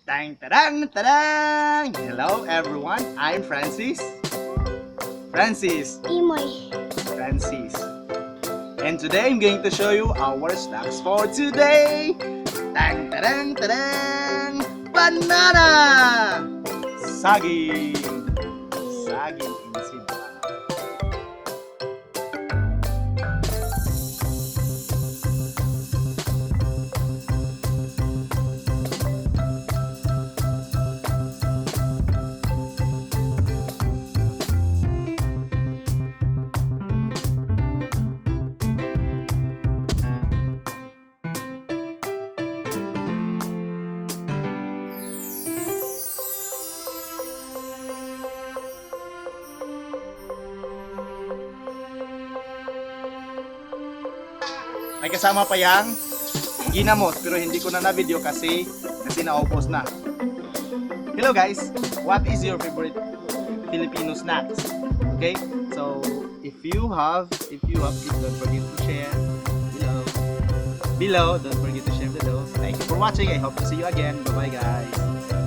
Tang tarang tarang! Hello everyone, I'm Francis. Imoy. And today I'm going to show you our snacks for today. Tang tarang tarang! Banana! Saging! Saging in Cebuano. May kasama pa yang ginamos pero hindi ko na na-video kasi naubos na. Hello guys, what is your favorite Filipino snacks? Okay, so if you have it, don't forget to share below. Don't forget to share below. Thank you for watching. I hope to see you again. Bye bye guys.